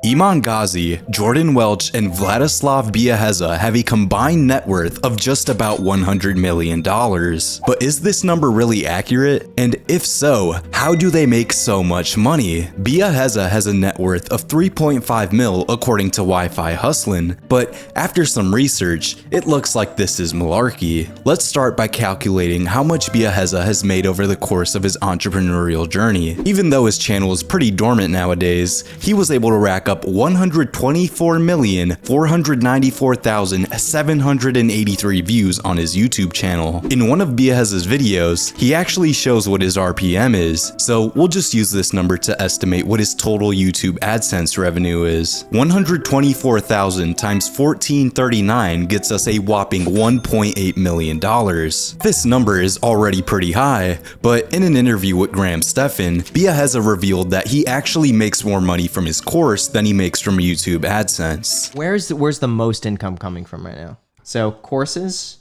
Iman Ghazi, Jordan Welch, and Vladislav Biaheza have a combined net worth of just about $100 million. But is this number really accurate? And if so, how do they make so much money? Biaheza has a net worth of 3.5 mil according to Wi-Fi Hustlin', but after some research, it looks like this is malarkey. Let's start by calculating how much Biaheza has made over the course of his entrepreneurial journey. Even though his channel is pretty dormant nowadays, he was able to rack up 124,494,783 views on his YouTube channel. In one of Biaheza's videos, he actually shows what his RPM is, so we'll just use this number to estimate what his total YouTube AdSense revenue is. 124,000 times 1439 gets us a whopping $1.8 million. This number is already pretty high, but in an interview with Graham Stephan, Biaheza revealed that he actually makes more money from his course than he makes from YouTube AdSense. Where's the most income coming from right now? So courses?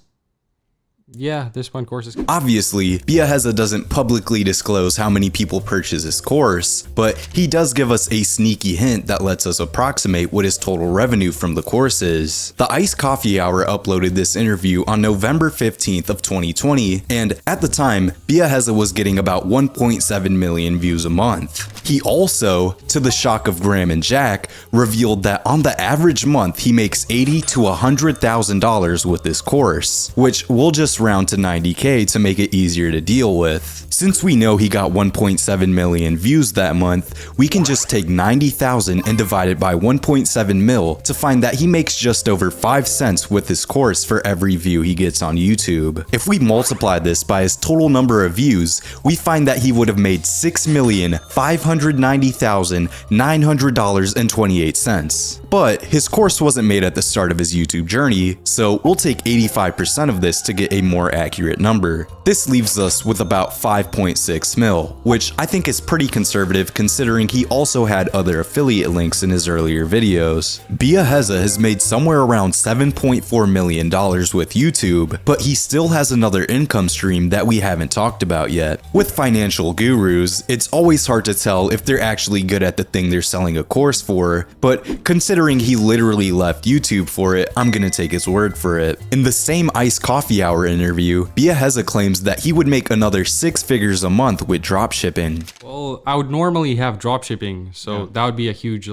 Yeah, this one course is... Obviously, Biaheza doesn't publicly disclose how many people purchase his course, but he does give us a sneaky hint that lets us approximate what his total revenue from the course is. The Iced Coffee Hour uploaded this interview on November 15th of 2020, and at the time, Biaheza was getting about 1.7 million views a month. He also, to the shock of Graham and Jack, revealed that on the average month he makes $80,000 to $100,000 with this course, which we'll just round to 90K to make it easier to deal with. Since we know he got 1.7 million views that month, we can just take 90,000 and divide it by 1.7 mil to find that he makes just over 5 cents with this course for every view he gets on YouTube. If we multiply this by his total number of views, we find that he would have made $6,590,900.28. But his course wasn't made at the start of his YouTube journey, so we'll take 85% of this to get a more accurate number. This leaves us with about 5.6 mil, which I think is pretty conservative considering he also had other affiliate links in his earlier videos. Biaheza has made somewhere around $7.4 million with YouTube, but he still has another income stream that we haven't talked about yet. With financial gurus, it's always hard to tell if they're actually good at the thing they're selling a course for, but considering he literally left YouTube for it, I'm gonna take his word for it. In the same Iced Coffee Hour interview, Biaheza claims that he would make another 6 figures a month with dropshipping. Well, I would normally have dropshipping, so that would be a huge,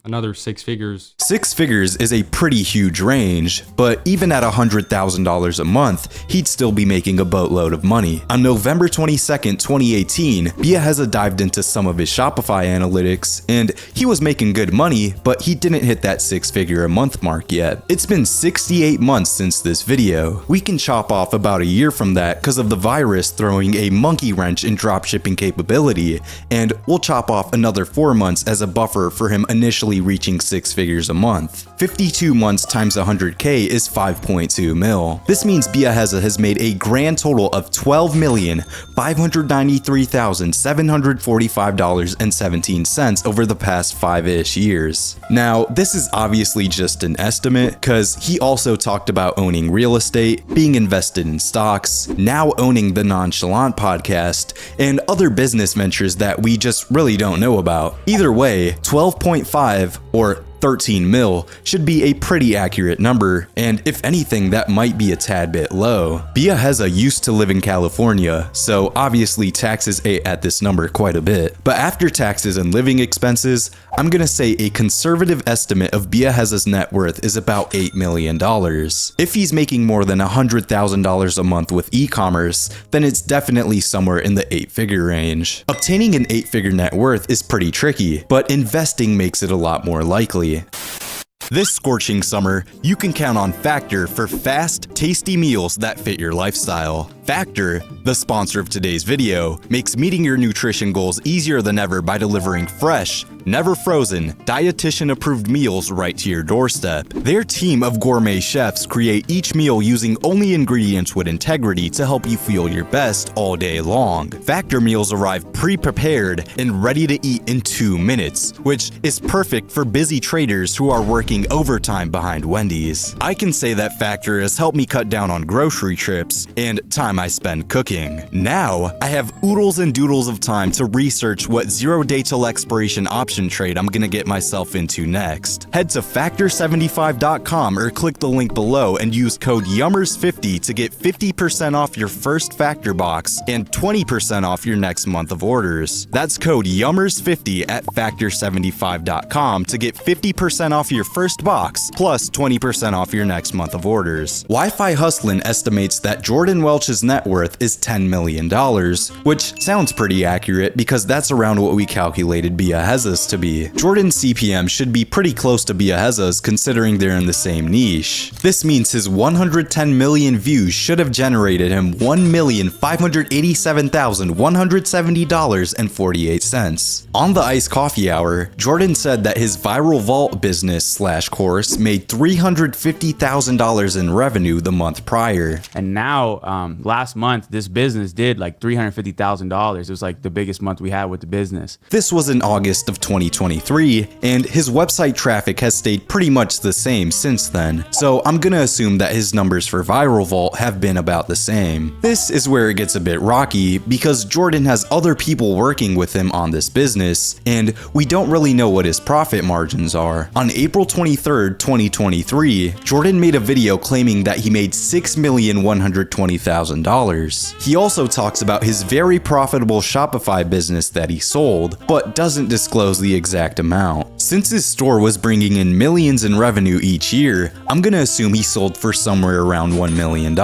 another 6 figures. 6 figures is a pretty huge range, but even at $100,000 a month, he'd still be making a boatload of money. On November 22nd, 2018, Biaheza dived into some of his Shopify analytics, and he was making good money, but he didn't hit that 6-figure a month mark yet. It's been 68 months since this video. We can chop off about a year from that because of the virus throwing a monkey wrench in dropshipping capability, and we'll chop off another 4 months as a buffer for him initially reaching 6 figures a month. 52 months times 100K is 5.2 mil. This means Biaheza has made a grand total of $12,593,745.17 over the past 5-ish years. Now, this is obviously just an estimate, cause he also talked about owning real estate, being invested in stocks, now owning the Nonchalant podcast, and other business ventures that we just really don't know about. Either way, 12.5 or 13 mil should be a pretty accurate number, and if anything, that might be a tad bit low. Biaheza used to live in California, so obviously taxes ate at this number quite a bit. But after taxes and living expenses, I'm gonna say a conservative estimate of Biaheza's net worth is about $8 million. If he's making more than $100,000 a month with e-commerce, then it's definitely somewhere in the 8-figure range. Obtaining an 8-figure net worth is pretty tricky, but investing makes it a lot more likely. This scorching summer, you can count on Factor for fast, tasty meals that fit your lifestyle. Factor, the sponsor of today's video, makes meeting your nutrition goals easier than ever by delivering fresh, never frozen, dietitian-approved meals right to your doorstep. Their team of gourmet chefs create each meal using only ingredients with integrity to help you feel your best all day long. Factor meals arrive pre-prepared and ready to eat in 2 minutes, which is perfect for busy traders who are working overtime behind Wendy's. I can say that Factor has helped me cut down on grocery trips and time time I spend cooking. Now, I have oodles and doodles of time to research what 0-day till expiration option trade I'm gonna get myself into next. Head to factor75.com or click the link below and use code YUMMERS50 to get 50% off your first Factor box and 20% off your next month of orders. That's code YUMMERS50 at factor75.com to get 50% off your first box plus 20% off your next month of orders. Wi-Fi Hustlin' estimates that Jordan Welch's net worth is $10 million, which sounds pretty accurate because that's around what we calculated Biaheza's to be. Jordan's CPM should be pretty close to Biaheza's considering they're in the same niche. This means his 110 million views should have generated him $1,587,170.48. On the Iced Coffee Hour, Jordan said that his Viral Vault business / course made $350,000 in revenue the month prior. And now, last month, this business did like $350,000. It was like the biggest month we had with the business. This was in August of 2023, and his website traffic has stayed pretty much the same since then, so I'm gonna assume that his numbers for Viral Vault have been about the same. This is where it gets a bit rocky, because Jordan has other people working with him on this business, and we don't really know what his profit margins are. On April 23rd, 2023, Jordan made a video claiming that he made $6,120,000. He also talks about his very profitable Shopify business that he sold, but doesn't disclose the exact amount. Since his store was bringing in millions in revenue each year, I'm gonna assume he sold for somewhere around $1 million.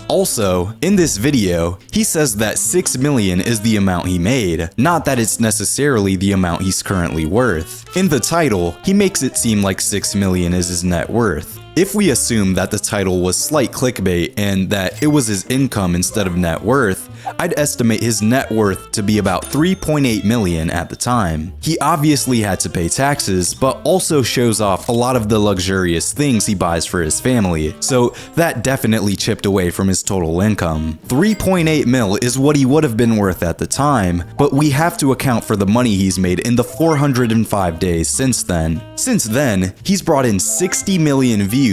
Also, in this video, he says that $6 million is the amount he made, not that it's necessarily the amount he's currently worth. In the title, he makes it seem like $6 million is his net worth. If we assume that the title was slight clickbait and that it was his income instead of net worth, I'd estimate his net worth to be about $3.8 million at the time. He obviously had to pay taxes, but also shows off a lot of the luxurious things he buys for his family, so that definitely chipped away from his total income. 3.8 mil is what he would have been worth at the time, but we have to account for the money he's made in the 405 days since then. Since then, he's brought in 60 million views,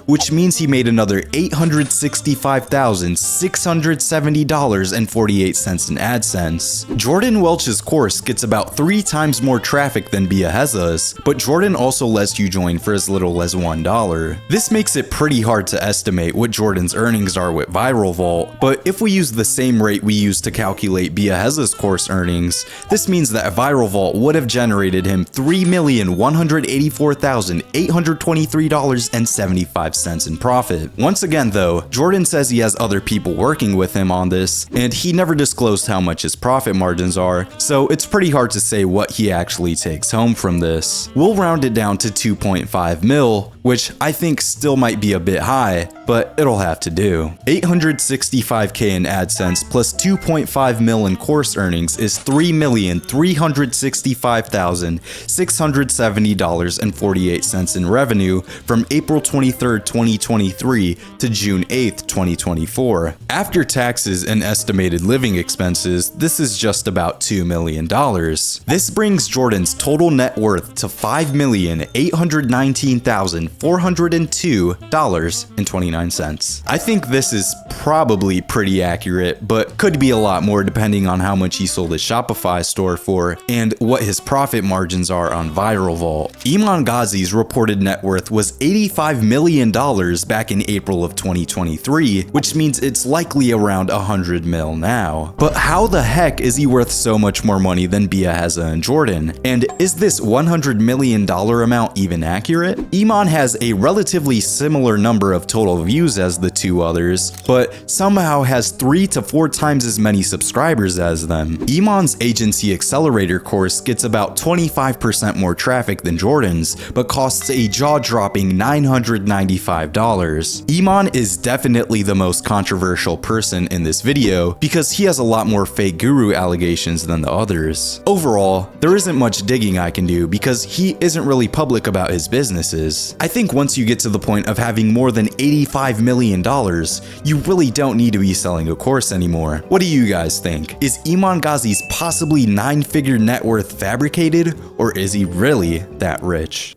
which means he made another $865,670.48 in AdSense. Jordan Welch's course gets about 3 times more traffic than Biaheza's, but Jordan also lets you join for as little as $1. This makes it pretty hard to estimate what Jordan's earnings are with Viral Vault, but if we use the same rate we used to calculate Biaheza's course earnings, this means that Viral Vault would have generated him $3,184,823.75 in profit. Once again though, Jordan says he has other people working with him on this, and he never disclosed how much his profit margins are, so it's pretty hard to say what he actually takes home from this. We'll round it down to 2.5 mil, which I think still might be a bit high, but it'll have to do. 865k in AdSense plus 2.5 mil in course earnings is $3,365,670.48 in revenue from April 23rd, 2023 to June 8th, 2024. After taxes and estimated living expenses, this is just about $2 million. This brings Jordan's total net worth to $5,819,402.29. I think this is probably pretty accurate, but could be a lot more depending on how much he sold his Shopify store for and what his profit margins are on Viral Vault. Iman Ghazi's reported net worth was $85 million back in April of 2023, which means it's likely around 100 mil now. But how the heck is he worth so much more money than Biaheza and Jordan? And is this $100 million amount even accurate? Iman has a relatively similar number of total views as the two others, but somehow has 3 to 4 times as many subscribers as them. Iman's Agency Accelerator course gets about 25% more traffic than Jordan's, but costs a jaw-dropping $995. Iman is definitely the most controversial person in this video because he has a lot more fake guru allegations than the others. Overall, there isn't much digging I can do because he isn't really public about his businesses. I think once you get to the point of having more than $85 million, you really don't need to be selling a course anymore. What do you guys think? Is Iman Ghazi's possibly 9-figure net worth fabricated, or is he really that rich?